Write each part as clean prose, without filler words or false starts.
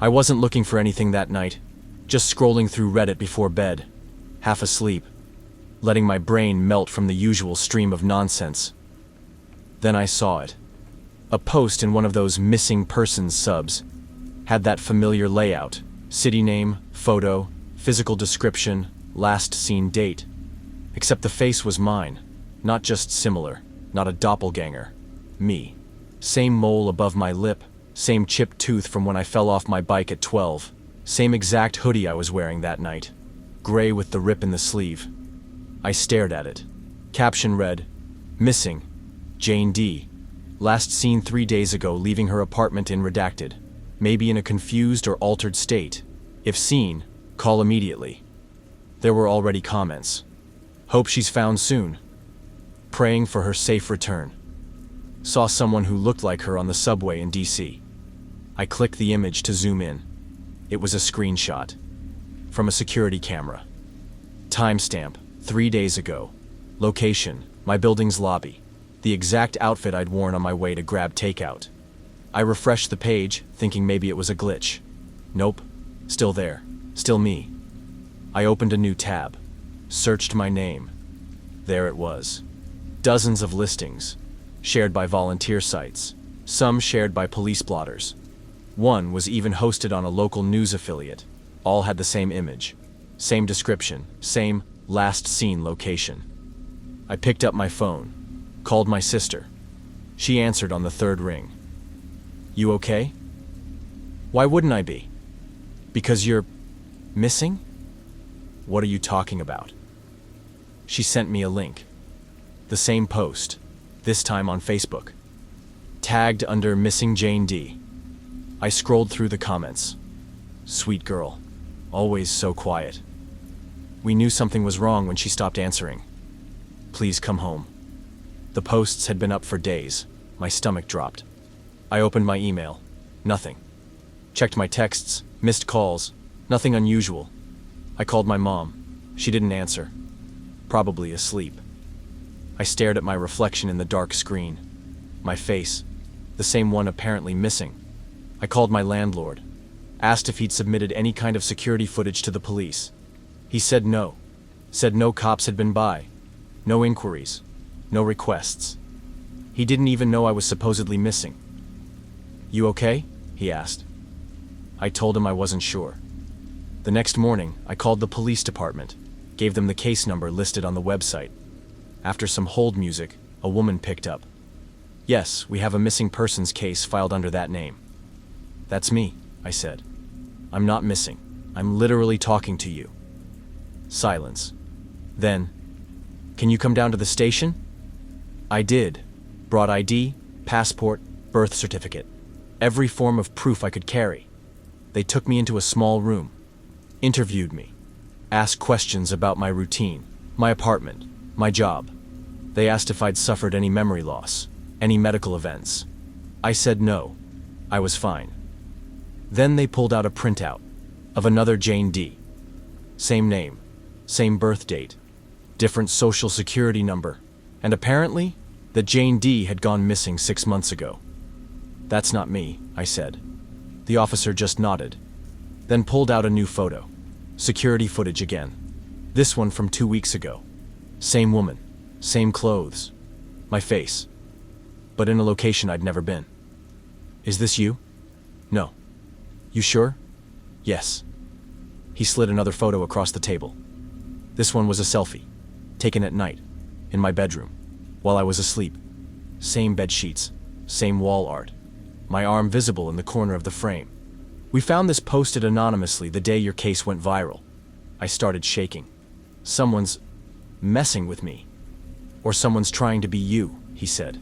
I wasn't looking for anything that night, just scrolling through Reddit before bed, half asleep, letting my brain melt from the usual stream of nonsense. Then I saw it. A post in one of those missing persons subs. Had that familiar layout: city name, photo, physical description, last seen date. Except the face was mine, not just similar, not a doppelganger. Me. Same mole above my lip, same chipped tooth from when I fell off my bike at 12, same exact hoodie I was wearing that night, gray with the rip in the sleeve. I stared at it. Caption read, "Missing, Jane D. Last seen 3 days ago leaving her apartment in redacted. Maybe in a confused or altered state. If seen, call immediately." There were already comments. "Hope she's found soon. Praying for her safe return." Saw someone who looked like her on the subway in DC. I clicked the image to zoom in. It was a screenshot. From a security camera. Timestamp, 3 days ago. Location, my building's lobby. The exact outfit I'd worn on my way to grab takeout. I refreshed the page, thinking maybe it was a glitch. Nope. Still there. Still me. I opened a new tab. Searched my name. There it was. Dozens of listings. Shared by volunteer sites. Some shared by police blotters. One was even hosted on a local news affiliate. All had the same image. Same description. Same last seen location. I picked up my phone. Called my sister. She answered on the third ring. "You okay?" "Why wouldn't I be?" "Because you're missing?" "What are you talking about?" She sent me a link. The same post, this time on Facebook. Tagged under Missing Jane D. I scrolled through the comments. Sweet girl. Always so quiet. We knew something was wrong when she stopped answering. Please come home. The posts had been up for days. My stomach dropped. I opened my email. Nothing. Checked my texts, missed calls. Nothing unusual. I called my mom. She didn't answer. Probably asleep. I stared at my reflection in the dark screen. My face. The same one apparently missing. I called my landlord. Asked if he'd submitted any kind of security footage to the police. He said no. Said no cops had been by. No inquiries. No requests. He didn't even know I was supposedly missing. "You okay?" he asked. I told him I wasn't sure. The next morning, I called the police department, gave them the case number listed on the website. After some hold music, a woman picked up. "Yes, we have a missing persons case filed under that name." "That's me," I said. "I'm not missing. I'm literally talking to you." Silence. Then, "Can you come down to the station?" I did. Brought ID, passport, birth certificate. Every form of proof I could carry. They took me into a small room. Interviewed me. Asked questions about my routine, my apartment, my job. They asked if I'd suffered any memory loss, any medical events. I said no. I was fine. Then they pulled out a printout of another Jane D. Same name, same birth date, different social security number, and apparently, that Jane D had gone missing 6 months ago. "That's not me," I said. The officer just nodded, then pulled out a new photo. Security footage again. This one from 2 weeks ago. Same woman, same clothes, my face, but in a location I'd never been. "Is this you?" "No." "You sure?" "Yes." He slid another photo across the table. This one was a selfie, taken at night, in my bedroom, while I was asleep. Same bed sheets, same wall art, my arm visible in the corner of the frame. "We found this posted anonymously the day your case went viral." I started shaking. "Someone's messing with me. Or someone's trying to be you," he said.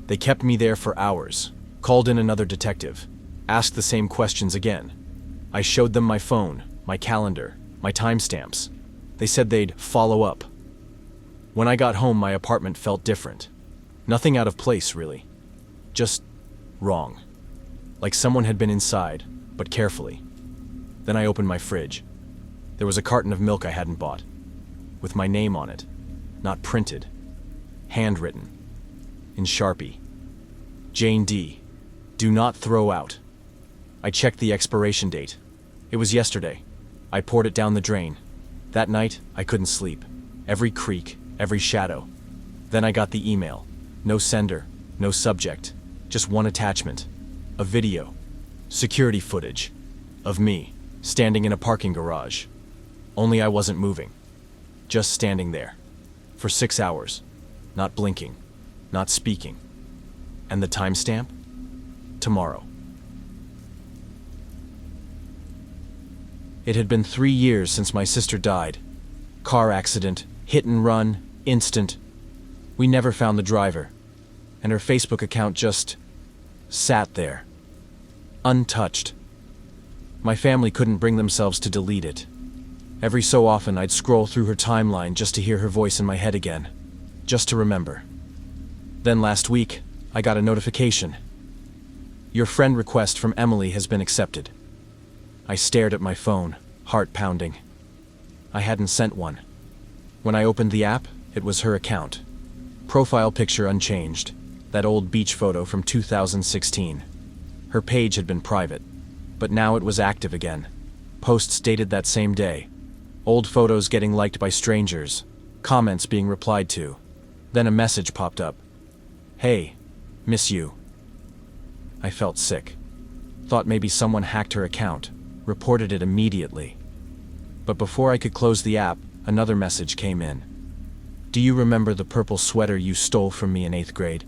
They kept me there for hours, called in another detective, asked the same questions again. I showed them my phone, my calendar, my timestamps. They said they'd follow up. When I got home, my apartment felt different. Nothing out of place, really. Just wrong. Like someone had been inside, but carefully. Then I opened my fridge. There was a carton of milk I hadn't bought, with my name on it, not printed, handwritten, in Sharpie. Jane D. Do not throw out. I checked the expiration date. It was yesterday. I poured it down the drain. That night, I couldn't sleep. Every creak, every shadow. Then I got the email. No sender, no subject, just one attachment. A video. Security footage. Of me, standing in a parking garage. Only I wasn't moving. Just standing there. For 6 hours. Not blinking. Not speaking. And the timestamp? Tomorrow. It had been 3 years since my sister died. Car accident, hit and run, instant. We never found the driver. And her Facebook account just sat there. Untouched. My family couldn't bring themselves to delete it. Every so often I'd scroll through her timeline just to hear her voice in my head again. Just to remember. Then last week, I got a notification. Your friend request from Emily has been accepted. I stared at my phone, heart pounding. I hadn't sent one. When I opened the app, it was her account. Profile picture unchanged. That old beach photo from 2016. Her page had been private, but now it was active again. Posts dated that same day. Old photos getting liked by strangers. Comments being replied to. Then a message popped up. Hey, miss you. I felt sick. Thought maybe someone hacked her account. Reported it immediately. But before I could close the app, another message came in. Do you remember the purple sweater you stole from me in 8th grade?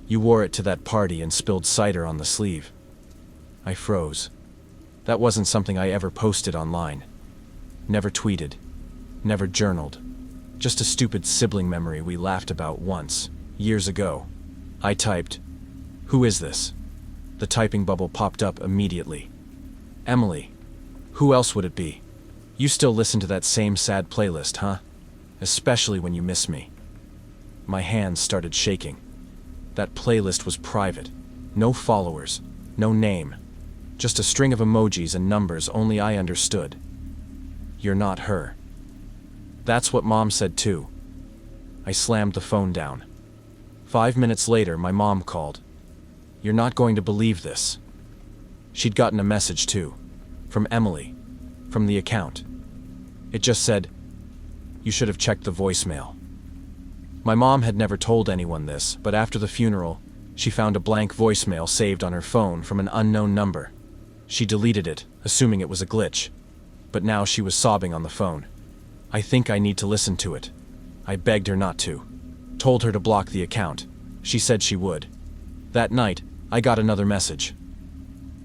You wore it to that party and spilled cider on the sleeve. I froze. That wasn't something I ever posted online. Never tweeted. Never journaled. Just a stupid sibling memory we laughed about once, years ago. I typed, "Who is this?" The typing bubble popped up immediately. Emily. Who else would it be? You still listen to that same sad playlist, huh? Especially when you miss me. My hands started shaking. That playlist was private. No followers. No name. Just a string of emojis and numbers only I understood. You're not her. That's what Mom said too. I slammed the phone down. 5 minutes later, my mom called. You're not going to believe this. She'd gotten a message too. From Emily. From the account. It just said, "You should have checked the voicemail." My mom had never told anyone this, but after the funeral, she found a blank voicemail saved on her phone from an unknown number. She deleted it, assuming it was a glitch. But now she was sobbing on the phone. I think I need to listen to it. I begged her not to. Told her to block the account. She said she would. That night, I got another message.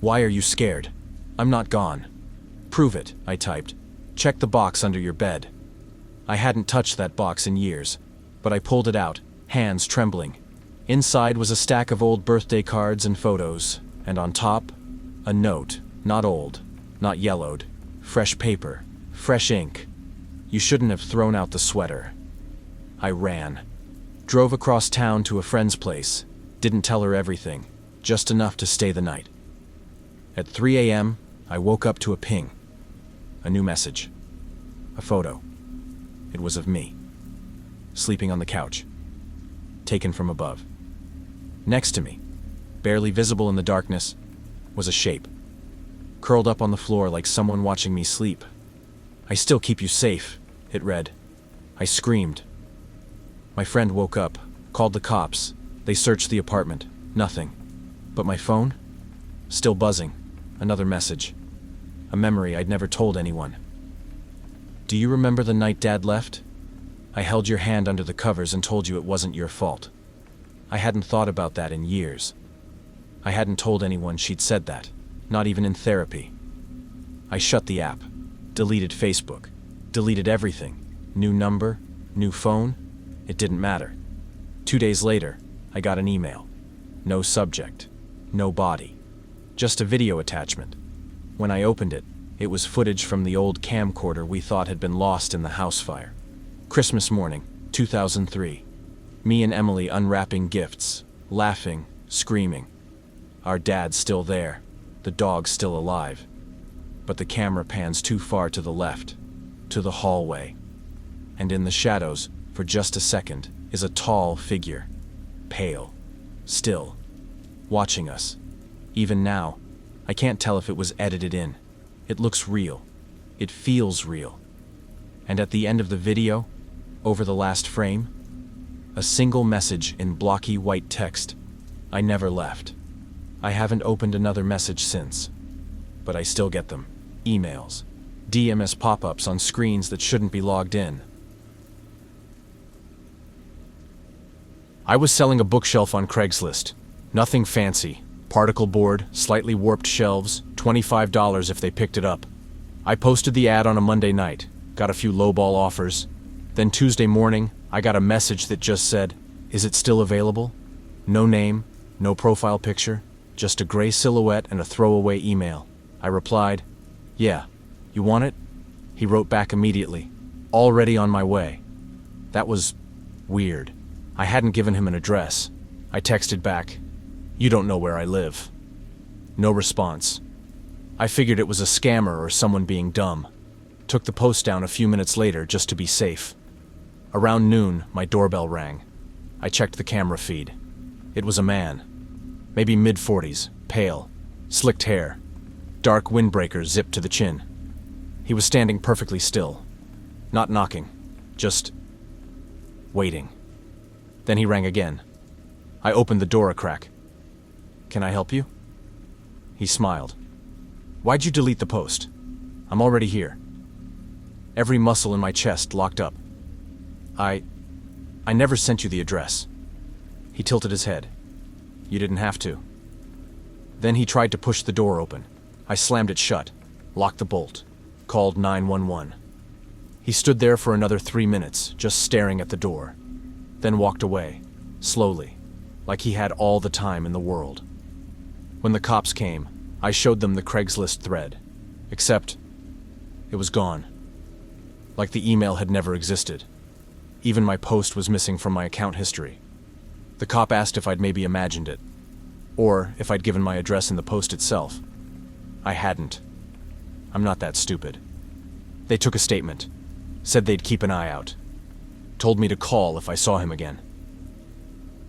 Why are you scared? I'm not gone. Prove it, I typed. Check the box under your bed. I hadn't touched that box in years, but I pulled it out, hands trembling. Inside was a stack of old birthday cards and photos, and on top, a note, not old, not yellowed, fresh paper, fresh ink. You shouldn't have thrown out the sweater. I ran. Drove across town to a friend's place. Didn't tell her everything, just enough to stay the night. At 3 a.m., I woke up to a ping. A new message. A photo. It was of me. Sleeping on the couch. Taken from above. Next to me, barely visible in the darkness, was a shape. Curled up on the floor like someone watching me sleep. I still keep you safe, it read. I screamed. My friend woke up, called the cops. They searched the apartment. Nothing. But my phone? Still buzzing. Another message. A memory I'd never told anyone. Do you remember the night Dad left? I held your hand under the covers and told you it wasn't your fault. I hadn't thought about that in years. I hadn't told anyone she'd said that, not even in therapy. I shut the app, deleted Facebook, deleted everything. New number, new phone, it didn't matter. 2 days later, I got an email. No subject, no body, just a video attachment. When I opened it, it was footage from the old camcorder we thought had been lost in the house fire. Christmas morning, 2003. Me and Emily unwrapping gifts, laughing, screaming. Our dad's still there, the dog's still alive. But the camera pans too far to the left, to the hallway. And in the shadows, for just a second, is a tall figure, pale, still, watching us. Even now, I can't tell if it was edited in. It looks real. It feels real. And at the end of the video, over the last frame, a single message in blocky white text. I never left. I haven't opened another message since. But I still get them. Emails. DMS pop-ups on screens that shouldn't be logged in. I was selling a bookshelf on Craigslist. Nothing fancy. Particle board, slightly warped shelves, $25 if they picked it up. I posted the ad on a Monday night, got a few lowball offers. Then Tuesday morning, I got a message that just said, "Is it still available?" No name, no profile picture, just a gray silhouette and a throwaway email. I replied, "Yeah, you want it?" He wrote back immediately, "Already on my way." That was weird. I hadn't given him an address. I texted back, "You don't know where I live." No response. I figured it was a scammer or someone being dumb. Took the post down a few minutes later just to be safe. Around noon, my doorbell rang. I checked the camera feed. It was a man. Maybe mid-40s, pale, slicked hair, dark windbreaker zipped to the chin. He was standing perfectly still. Not knocking, just waiting. Then he rang again. I opened the door a crack. "Can I help you?" He smiled. "Why'd you delete the post? I'm already here." Every muscle in my chest locked up. I never sent you the address." He tilted his head. "You didn't have to." Then he tried to push the door open. I slammed it shut, locked the bolt, called 911. He stood there for another 3 minutes, just staring at the door, then walked away, slowly, like he had all the time in the world. When the cops came, I showed them the Craigslist thread, except it was gone. Like the email had never existed. Even my post was missing from my account history. The cop asked if I'd maybe imagined it, or if I'd given my address in the post itself. I hadn't. I'm not that stupid. They took a statement, said they'd keep an eye out, told me to call if I saw him again.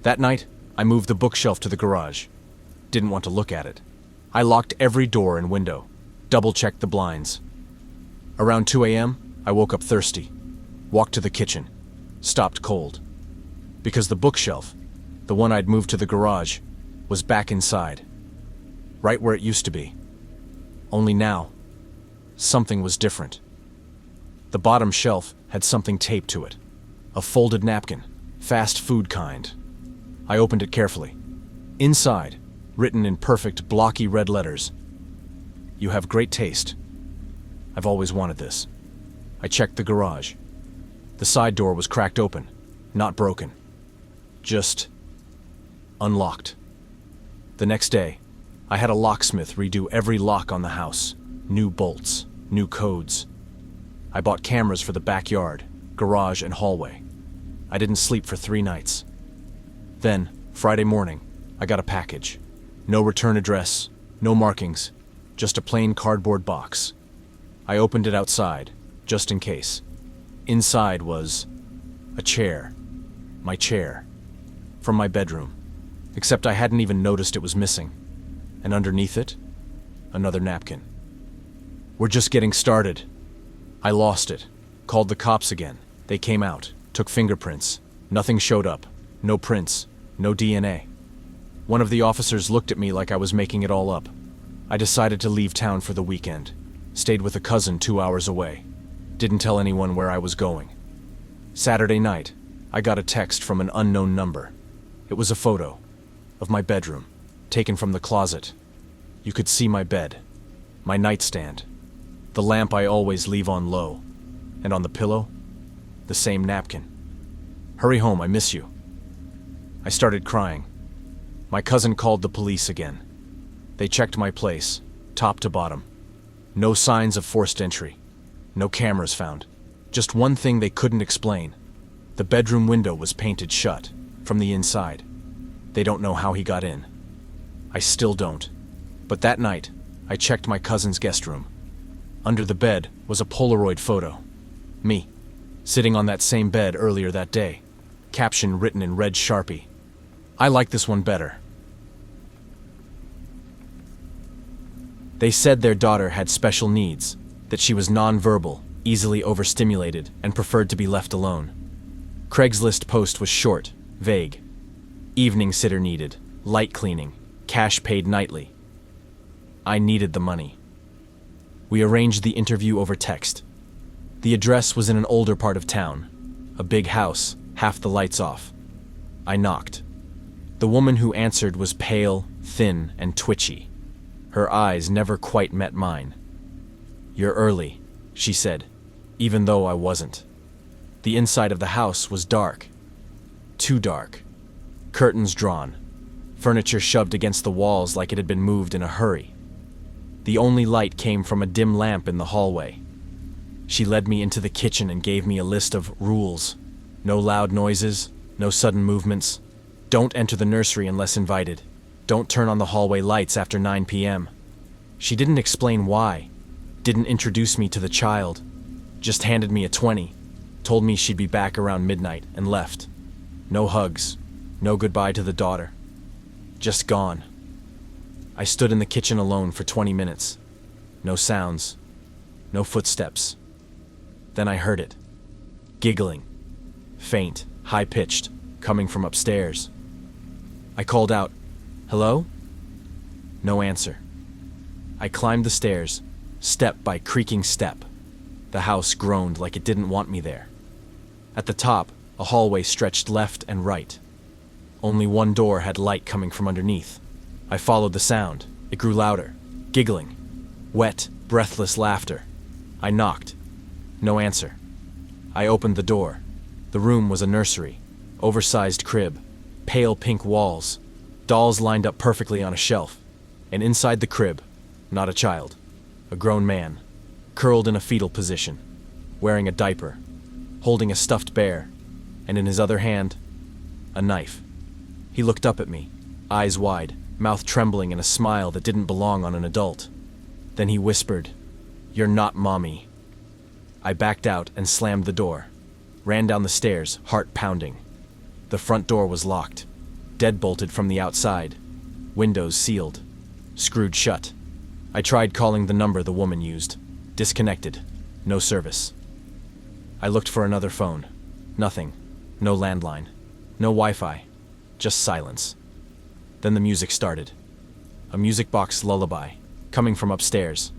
That night, I moved the bookshelf to the garage. Didn't want to look at it. I locked every door and window, double-checked the blinds. Around 2 a.m., I woke up thirsty, walked to the kitchen, stopped cold. Because the bookshelf, the one I'd moved to the garage, was back inside, right where it used to be. Only now, something was different. The bottom shelf had something taped to it, a folded napkin, fast food kind. I opened it carefully. Inside, written in perfect, blocky red letters, "You have great taste. I've always wanted this." I checked the garage. The side door was cracked open, not broken, just unlocked. The next day, I had a locksmith redo every lock on the house, new bolts, new codes. I bought cameras for the backyard, garage, and hallway. I didn't sleep for 3 nights. Then, Friday morning, I got a package. No return address, no markings, just a plain cardboard box. I opened it outside, just in case. Inside was a chair, my chair, from my bedroom, except I hadn't even noticed it was missing. And underneath it, another napkin. We're just getting started. I lost it, called the cops again. They came out, took fingerprints. Nothing showed up, no prints, no DNA. One of the officers looked at me like I was making it all up. I decided to leave town for the weekend. Stayed with a cousin 2 hours away. Didn't tell anyone where I was going. Saturday night, I got a text from an unknown number. It was a photo of my bedroom, taken from the closet. You could see my bed, my nightstand, the lamp I always leave on low, and on the pillow, the same napkin. "Hurry home, I miss you." I started crying. My cousin called the police again. They checked my place, top to bottom. No signs of forced entry. No cameras found. Just one thing they couldn't explain. The bedroom window was painted shut, from the inside. They don't know how he got in. I still don't. But that night, I checked my cousin's guest room. Under the bed was a Polaroid photo. Me, sitting on that same bed earlier that day. Caption written in red Sharpie. "I like this one better." They said their daughter had special needs, that she was nonverbal, easily overstimulated, and preferred to be left alone. Craigslist post was short, vague. Evening sitter needed, light cleaning, cash paid nightly. I needed the money. We arranged the interview over text. The address was in an older part of town, a big house, half the lights off. I knocked. The woman who answered was pale, thin, and twitchy. Her eyes never quite met mine. "You're early," she said, even though I wasn't. The inside of the house was dark. Too dark. Curtains drawn. Furniture shoved against the walls like it had been moved in a hurry. The only light came from a dim lamp in the hallway. She led me into the kitchen and gave me a list of rules. No loud noises, no sudden movements. Don't enter the nursery unless invited. Don't turn on the hallway lights after 9 p.m. She didn't explain why, didn't introduce me to the child, just handed me a 20, told me she'd be back around midnight, and left. No hugs, no goodbye to the daughter. Just gone. I stood in the kitchen alone for 20 minutes. No sounds, no footsteps. Then I heard it. Giggling. Faint, high-pitched, coming from upstairs. I called out, "Hello?" No answer. I climbed the stairs, step by creaking step. The house groaned like it didn't want me there. At the top, a hallway stretched left and right. Only one door had light coming from underneath. I followed the sound. It grew louder. Giggling. Wet, breathless laughter. I knocked. No answer. I opened the door. The room was a nursery. Oversized crib. Pale pink walls. Dolls lined up perfectly on a shelf. And inside the crib, not a child, a grown man, curled in a fetal position, wearing a diaper, holding a stuffed bear, and in his other hand, a knife. He looked up at me, eyes wide, mouth trembling in a smile that didn't belong on an adult. Then he whispered, "You're not mommy." I backed out and slammed the door, ran down the stairs, heart pounding. The front door was locked, deadbolted from the outside, windows sealed, screwed shut. I tried calling the number the woman used. Disconnected. No service. I looked for another phone. Nothing. No landline. No Wi-Fi. Just silence. Then the music started. A music box lullaby, coming from upstairs,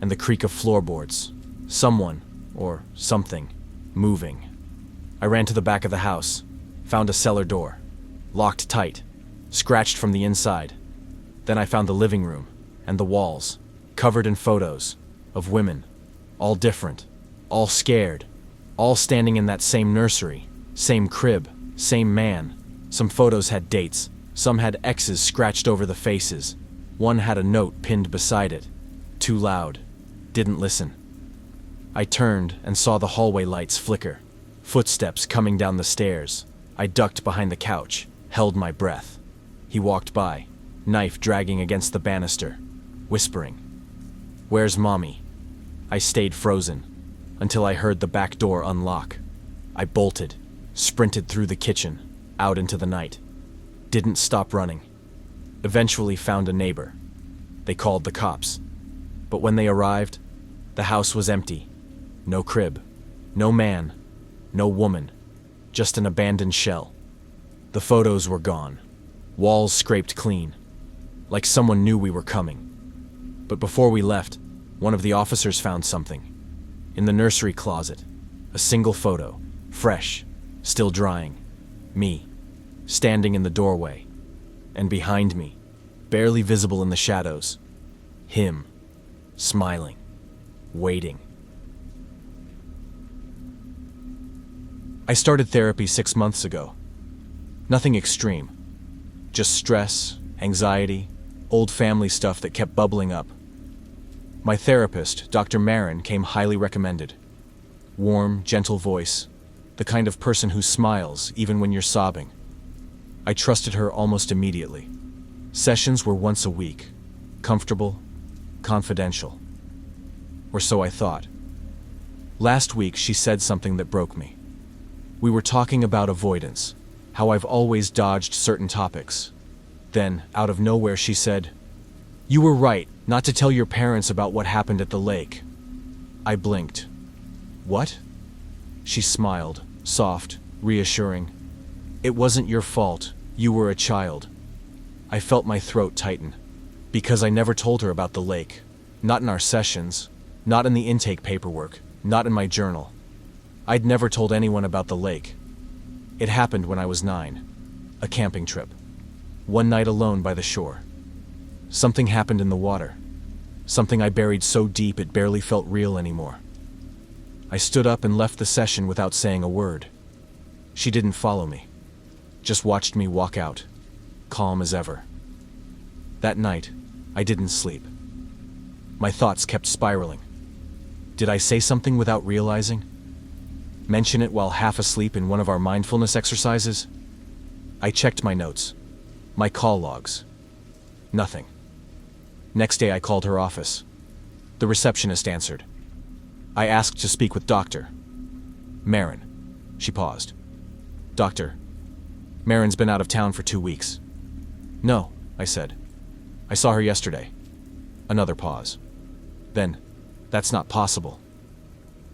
and the creak of floorboards. Someone, or something, moving. I ran to the back of the house, found a cellar door, locked tight, scratched from the inside. Then I found the living room, and the walls, covered in photos, of women, all different, all scared, all standing in that same nursery, same crib, same man. Some photos had dates, some had X's scratched over the faces. One had a note pinned beside it. Too loud. Didn't listen. I turned and saw the hallway lights flicker. Footsteps coming down the stairs. I ducked behind the couch, held my breath. He walked by, knife dragging against the banister, whispering, "Where's mommy?" I stayed frozen, until I heard the back door unlock. I bolted, sprinted through the kitchen, out into the night. Didn't stop running. Eventually found a neighbor. They called the cops. But when they arrived, the house was empty. No crib, no man, no woman, just an abandoned shell. The photos were gone, walls scraped clean, like someone knew we were coming. But before we left, one of the officers found something. In the nursery closet, a single photo, fresh, still drying. Me, standing in the doorway, and behind me, barely visible in the shadows, him, smiling, waiting. I started therapy 6 months ago. Nothing extreme, just stress, anxiety, old family stuff that kept bubbling up. My therapist, Dr. Marin, came highly recommended. Warm, gentle voice, the kind of person who smiles even when you're sobbing. I trusted her almost immediately. Sessions were once a week, comfortable, confidential. Or so I thought. Last week she said something that broke me. We were talking about avoidance, how I've always dodged certain topics. Then, out of nowhere, she said, You were right not to tell your parents about what happened at the lake. I blinked. What? She smiled, soft, reassuring. It wasn't your fault. You were a child. I felt my throat tighten. Because I never told her about the lake. Not in our sessions. Not in the intake paperwork. Not in my journal. I'd never told anyone about the lake. It happened when I was 9. A camping trip. One night alone by the shore. Something happened in the water. Something I buried so deep it barely felt real anymore. I stood up and left the session without saying a word. She didn't follow me. Just watched me walk out, calm as ever. That night, I didn't sleep. My thoughts kept spiraling. Did I say something without realizing? Mention it while half asleep in one of our mindfulness exercises? I checked my notes, my call logs. Nothing. Next day I called her office. The receptionist answered. I asked to speak with Dr. Marin. She paused. Doctor, Marin's been out of town for 2 weeks. No, I said. I saw her yesterday. Another pause. Then, that's not possible.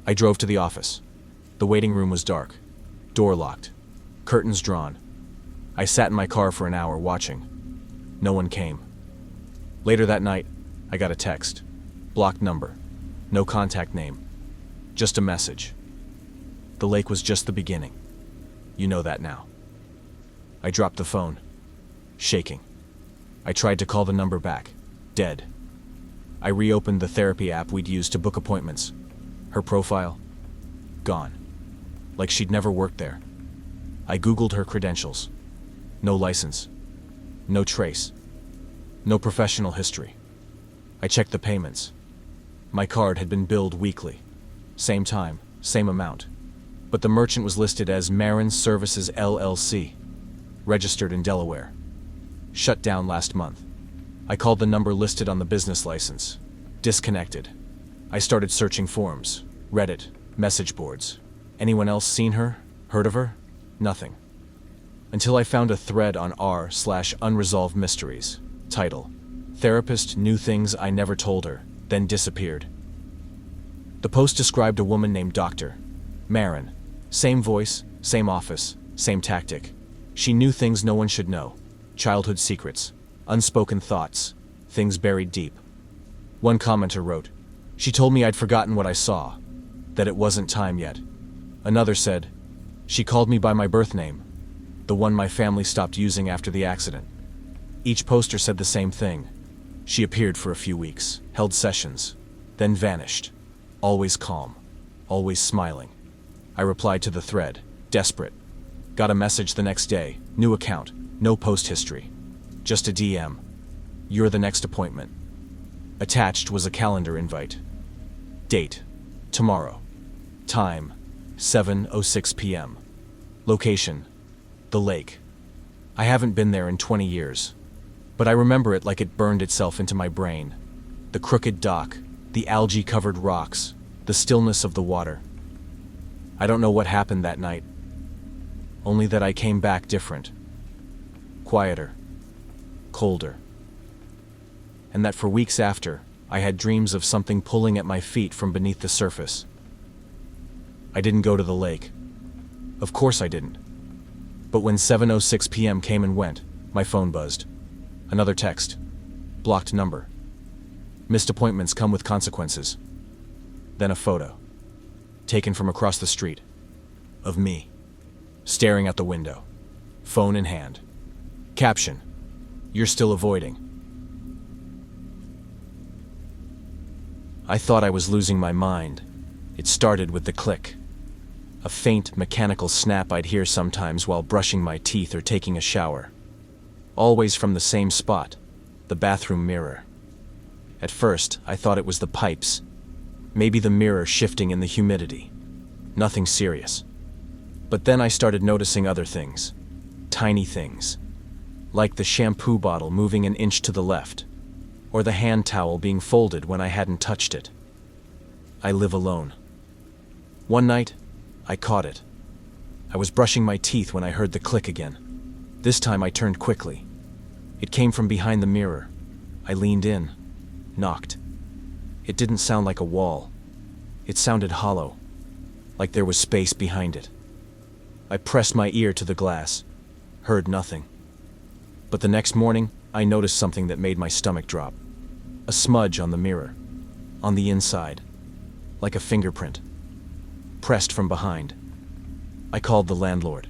I drove to the office. The waiting room was dark. Door locked. Curtains drawn. I sat in my car for an hour watching. No one came. Later that night, I got a text. Blocked number. No contact name. Just a message. The lake was just the beginning. You know that now. I dropped the phone. Shaking. I tried to call the number back. Dead. I reopened the therapy app we'd used to book appointments. Her profile? Gone. Like she'd never worked there. I Googled her credentials. No license. No trace. No professional history. I checked the payments. My card had been billed weekly. Same time, same amount. But the merchant was listed as Marin Services LLC. Registered in Delaware. Shut down last month. I called the number listed on the business license. Disconnected. I started searching forums, Reddit, message boards. Anyone else seen her? Heard of her? Nothing. Until I found a thread on r/unresolved mysteries. Title: Therapist knew things I never told her, then disappeared. The post described a woman named Dr. Marin. Same voice, same office, same tactic. She knew things no one should know. Childhood secrets, unspoken thoughts, things buried deep. One commenter wrote, "She told me I'd forgotten what I saw, that it wasn't time yet." Another said, "She called me by my birth name, the one my family stopped using after the accident." Each poster said the same thing. She appeared for a few weeks, held sessions, then vanished. Always calm, always smiling. I replied to the thread, desperate. Got a message the next day, new account, no post history. Just a DM. You're the next appointment. Attached was a calendar invite. Date: tomorrow. Time: 7:06 p.m. Location: the lake. I haven't been there in 20 years, but I remember it like it burned itself into my brain. The crooked dock, the algae-covered rocks, the stillness of the water. I don't know what happened that night, only that I came back different. Quieter. Colder. And that for weeks after, I had dreams of something pulling at my feet from beneath the surface. I didn't go to the lake. Of course I didn't. But when 7:06 p.m. came and went, my phone buzzed. Another text. Blocked number. Missed appointments come with consequences. Then a photo. Taken from across the street. Of me. Staring out the window. Phone in hand. Caption: You're still avoiding. I thought I was losing my mind. It started with the click. A faint, mechanical snap I'd hear sometimes while brushing my teeth or taking a shower. Always from the same spot, the bathroom mirror. At first, I thought it was the pipes. Maybe the mirror shifting in the humidity. Nothing serious. But then I started noticing other things. Tiny things. Like the shampoo bottle moving an inch to the left. Or the hand towel being folded when I hadn't touched it. I live alone. One night, I caught it. I was brushing my teeth when I heard the click again. This time I turned quickly. It came from behind the mirror. I leaned in, knocked. It didn't sound like a wall. It sounded hollow, like there was space behind it. I pressed my ear to the glass, heard nothing. But the next morning, I noticed something that made my stomach drop. A smudge on the mirror, on the inside, like a fingerprint, pressed from behind. I called the landlord,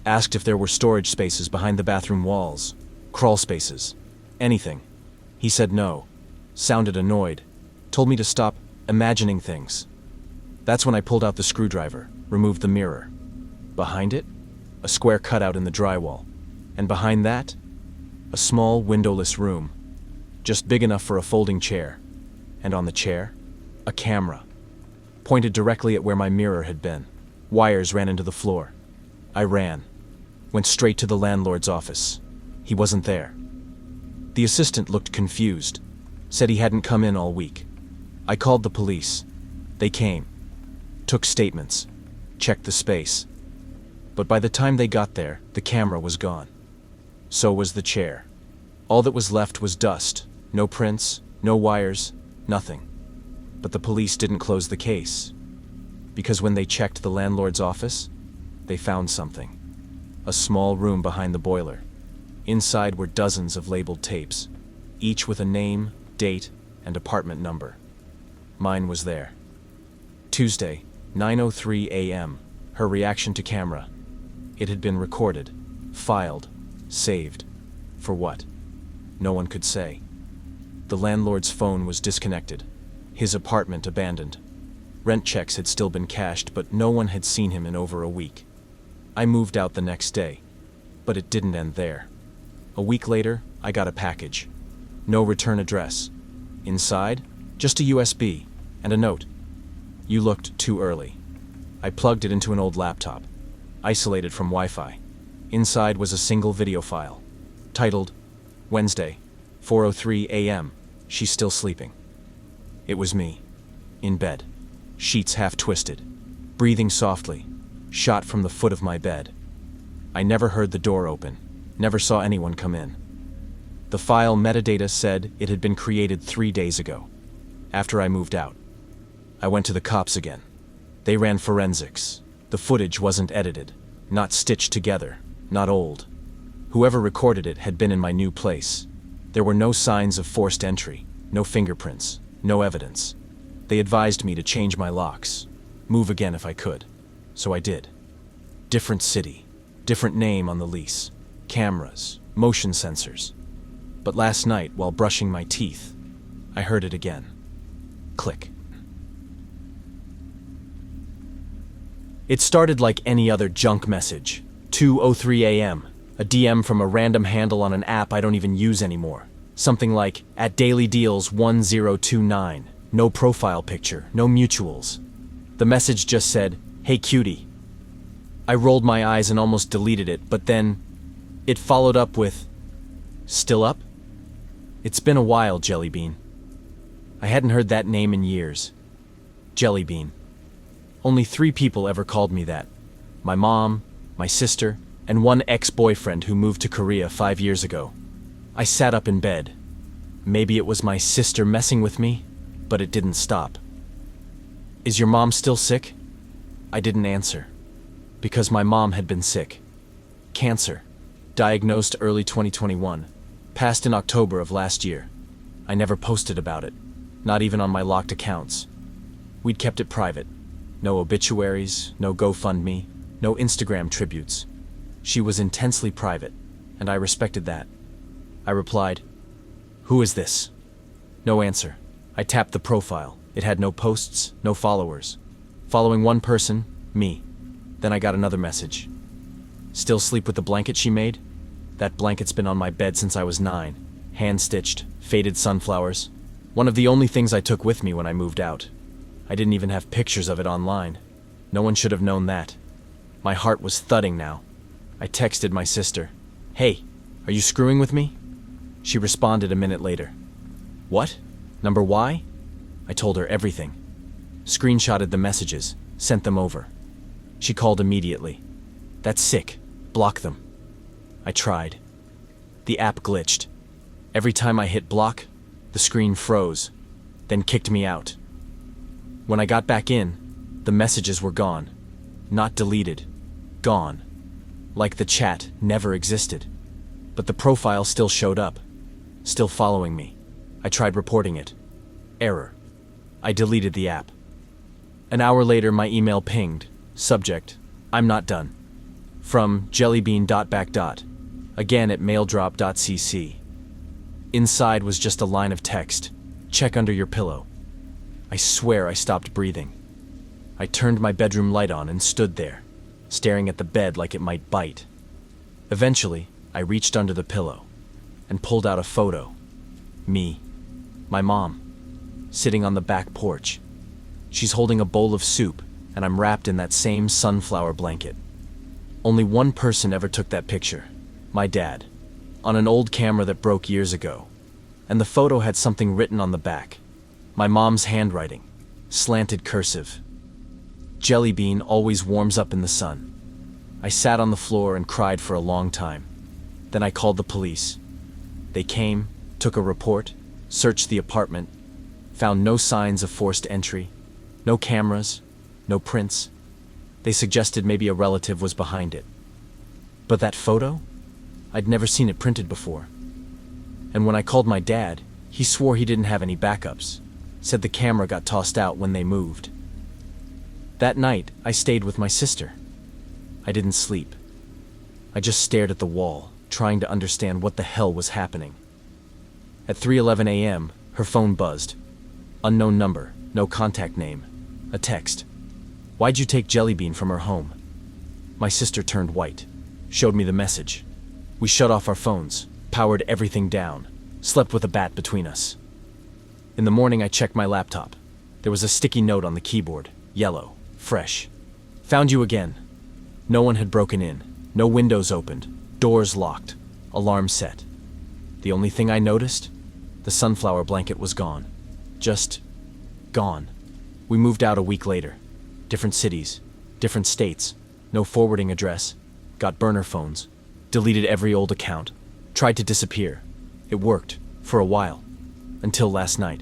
asked if there were storage spaces behind the bathroom walls, crawl spaces, anything. He said no, sounded annoyed, told me to stop imagining things. That's when I pulled out the screwdriver, removed the mirror. Behind it, a square cutout in the drywall, and behind that, a small windowless room, just big enough for a folding chair, and on the chair, a camera, pointed directly at where my mirror had been. Wires ran into the floor. I ran, went straight to the landlord's office. He wasn't there. The assistant looked confused, said he hadn't come in all week. I called the police. They came, took statements, checked the space. But by the time they got there, the camera was gone. So was the chair. All that was left was dust, no prints, no wires, nothing. But the police didn't close the case, because when they checked the landlord's office, they found something. A small room behind the boiler. Inside were dozens of labeled tapes, each with a name, date, and apartment number. Mine was there. Tuesday, 9:03 a.m., her reaction to camera. It had been recorded, filed, saved. For what? No one could say. The landlord's phone was disconnected, his apartment abandoned. Rent checks had still been cashed, but no one had seen him in over a week. I moved out the next day, but it didn't end there. A week later, I got a package. No return address. Inside, just a USB and a note. You looked too early. I plugged it into an old laptop, isolated from Wi-Fi. Inside was a single video file, titled, Wednesday, 4:03 a.m., she's still sleeping. It was me, in bed, sheets half twisted, breathing softly, shot from the foot of my bed. I never heard the door open, never saw anyone come in. The file metadata said it had been created 3 days ago, after I moved out. I went to the cops again. They ran forensics. The footage wasn't edited, not stitched together, not old. Whoever recorded it had been in my new place. There were no signs of forced entry, no fingerprints, no evidence. They advised me to change my locks, move again if I could. So I did. Different city, different name on the lease, cameras, motion sensors. But last night, while brushing my teeth, I heard it again. Click. It started like any other junk message. 2:03 a.m., a DM from a random handle on an app I don't even use anymore. Something like, @dailydeals1029. No profile picture, no mutuals. The message just said, "Hey cutie." I rolled my eyes and almost deleted it, but then it followed up with, "Still up?" It's been a while, Jellybean. I hadn't heard that name in years. Jellybean. Only 3 people ever called me that. My mom, my sister, and one ex-boyfriend who moved to Korea 5 years ago. I sat up in bed. Maybe it was my sister messing with me, but it didn't stop. "Is your mom still sick?" I didn't answer, because my mom had been sick. Cancer, diagnosed early 2021, passed in October of last year. I never posted about it, not even on my locked accounts. We'd kept it private. No obituaries, no GoFundMe, no Instagram tributes. She was intensely private, and I respected that. I replied, "Who is this?" No answer. I tapped the profile. It had no posts, no followers. Following one person, me. Then I got another message. "Still sleep with the blanket she made? That blanket's been on my bed since I was 9. Hand-stitched, faded sunflowers. One of the only things I took with me when I moved out. I didn't even have pictures of it online. No one should have known that." My heart was thudding now. I texted my sister, "Hey, are you screwing with me?" She responded a minute later. "What? Number Y?" I told her everything. Screenshotted the messages, sent them over. She called immediately. "That's sick. Block them." I tried. The app glitched. Every time I hit block, the screen froze, then kicked me out. When I got back in, the messages were gone. Not deleted. Gone. Like the chat never existed. But the profile still showed up. Still following me. I tried reporting it. Error. I deleted the app. An hour later, my email pinged. Subject: I'm not done. From jellybean.back. Again at maildrop.cc. Inside was just a line of text. Check under your pillow. I swear I stopped breathing. I turned my bedroom light on and stood there, staring at the bed like it might bite. Eventually, I reached under the pillow and pulled out a photo. Me. My mom. Sitting on the back porch. She's holding a bowl of soup, and I'm wrapped in that same sunflower blanket. Only one person ever took that picture. My dad. On an old camera that broke years ago. And the photo had something written on the back. My mom's handwriting. Slanted cursive. Jellybean always warms up in the sun. I sat on the floor and cried for a long time. Then I called the police. They came, took a report, searched the apartment, found no signs of forced entry, no cameras, no prints. They suggested maybe a relative was behind it. But that photo? I'd never seen it printed before. And when I called my dad, he swore he didn't have any backups, said the camera got tossed out when they moved. That night, I stayed with my sister. I didn't sleep. I just stared at the wall, trying to understand what the hell was happening. At 3:11 a.m., her phone buzzed. Unknown number, no contact name. A text. Why'd you take Jellybean from her home? My sister turned white, showed me the message. We shut off our phones, powered everything down, slept with a bat between us. In the morning, I checked my laptop. There was a sticky note on the keyboard, yellow, fresh. Found you again. No one had broken in, no windows opened, doors locked, alarm set. The only thing I noticed? The sunflower blanket was gone. Just gone. We moved out a week later. Different cities, different states, no forwarding address, got burner phones, deleted every old account, tried to disappear. It worked, for a while, until last night.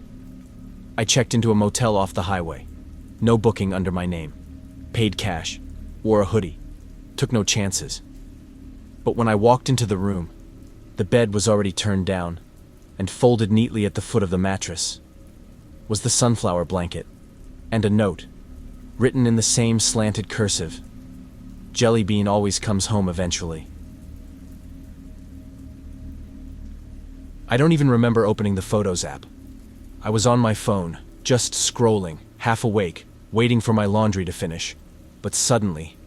I checked into a motel off the highway. No booking under my name. Paid cash, wore a hoodie, took no chances. But when I walked into the room, the bed was already turned down, and folded neatly at the foot of the mattress was the sunflower blanket, and a note, written in the same slanted cursive. Jellybean always comes home eventually. I don't even remember opening the Photos app. I was on my phone, just scrolling, half awake, waiting for my laundry to finish. But suddenly,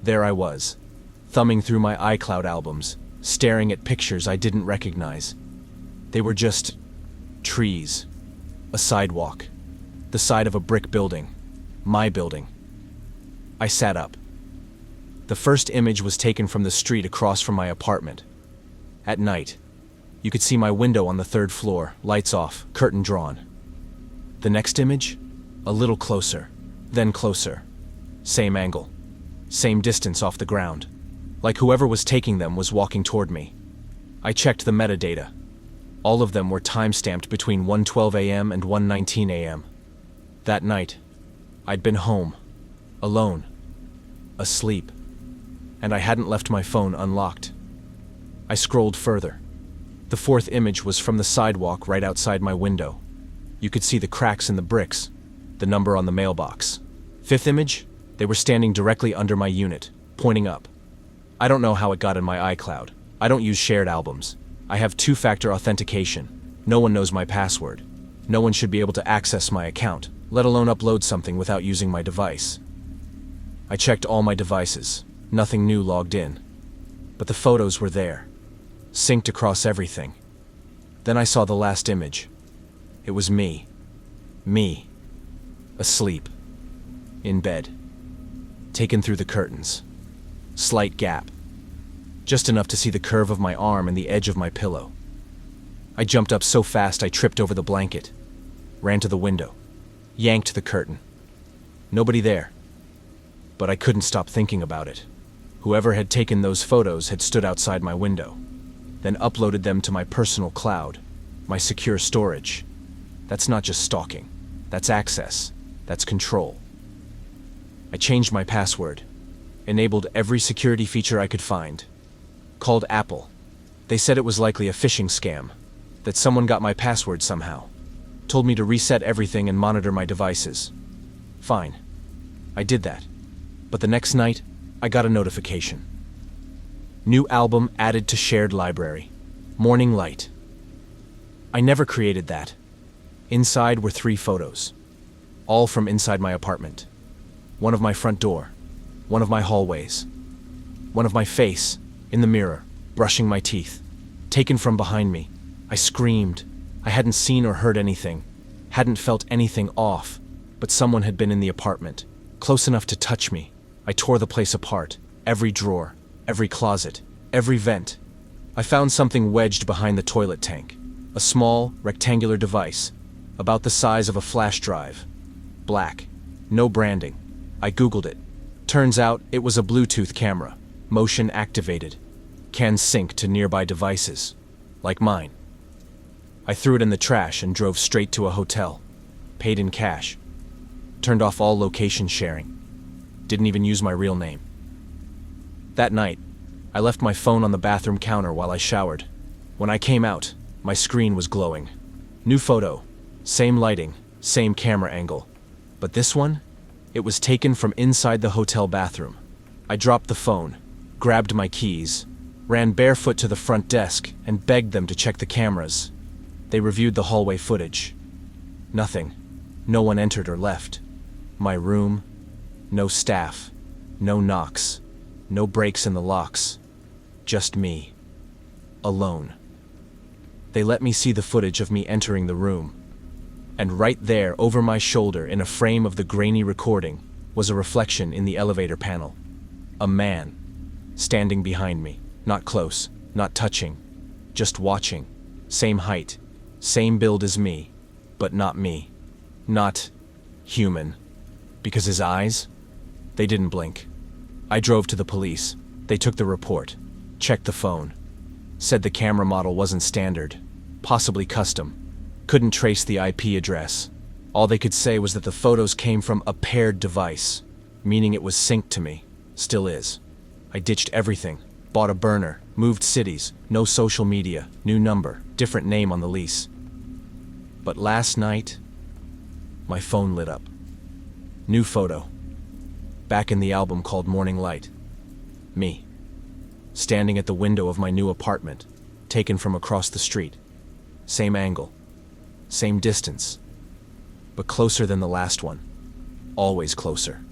there I was, thumbing through my iCloud albums, staring at pictures I didn't recognize. They were just trees, a sidewalk, the side of a brick building, my building. I sat up. The first image was taken from the street across from my apartment. At night, you could see my window on the third floor, lights off, curtain drawn. The next image? A little closer, then closer. Same angle, same distance off the ground. Like whoever was taking them was walking toward me. I checked the metadata. All of them were time-stamped between 1:12 a.m. and 1:19 a.m. That night, I'd been home, alone, asleep, and I hadn't left my phone unlocked. I scrolled further. The fourth image was from the sidewalk right outside my window. You could see the cracks in the bricks, the number on the mailbox. Fifth image? They were standing directly under my unit, pointing up. I don't know how it got in my iCloud. I don't use shared albums. I have two-factor authentication. No one knows my password. No one should be able to access my account, let alone upload something without using my device. I checked all my devices. Nothing new logged in. But the photos were there, synced across everything. Then I saw the last image. It was me. Me. Asleep. In bed. Taken through the curtains. Slight gap. Just enough to see the curve of my arm and the edge of my pillow. I jumped up so fast I tripped over the blanket. Ran to the window. Yanked the curtain. Nobody there. But I couldn't stop thinking about it. Whoever had taken those photos had stood outside my window, then uploaded them to my personal cloud, my secure storage. That's not just stalking. That's access. That's control. I changed my password, enabled every security feature I could find. Called Apple. They said it was likely a phishing scam, that someone got my password somehow. Told me to reset everything and monitor my devices. Fine. I did that. But the next night, I got a notification. New album added to shared library. Morning Light. I never created that. Inside were 3 photos. All from inside my apartment. One of my front door. One of my hallways. One of my face, in the mirror, brushing my teeth. Taken from behind me. I screamed. I hadn't seen or heard anything. Hadn't felt anything off. But someone had been in the apartment. Close enough to touch me. I tore the place apart. Every drawer. Every closet. Every vent. I found something wedged behind the toilet tank. A small, rectangular device. About the size of a flash drive. Black. No branding. I Googled it. Turns out it was a Bluetooth camera. Motion activated. Can sync to nearby devices. Like mine. I threw it in the trash and drove straight to a hotel. Paid in cash. Turned off all location sharing. Didn't even use my real name. That night, I left my phone on the bathroom counter while I showered. When I came out, my screen was glowing. New photo. Same lighting, same camera angle. But this one? It was taken from inside the hotel bathroom. I dropped the phone, grabbed my keys, ran barefoot to the front desk and begged them to check the cameras. They reviewed the hallway footage. Nothing. No one entered or left. My room. No staff. No knocks. No breaks in the locks. Just me. Alone. They let me see the footage of me entering the room. And right there, over my shoulder, in a frame of the grainy recording, was a reflection in the elevator panel. A man. Standing behind me. Not close. Not touching. Just watching. Same height. Same build as me. But not me. Not human. Because his eyes? They didn't blink. I drove to the police. They took the report. Checked the phone. Said the camera model wasn't standard. Possibly custom. Couldn't trace the IP address. All they could say was that the photos came from a paired device, meaning it was synced to me. Still is. I ditched everything. Bought a burner. Moved cities. No social media. New number. Different name on the lease. But last night, my phone lit up. New photo. Back in the album called Morning Light. Me. Standing at the window of my new apartment, taken from across the street. Same angle. Same distance. But closer than the last one. Always closer.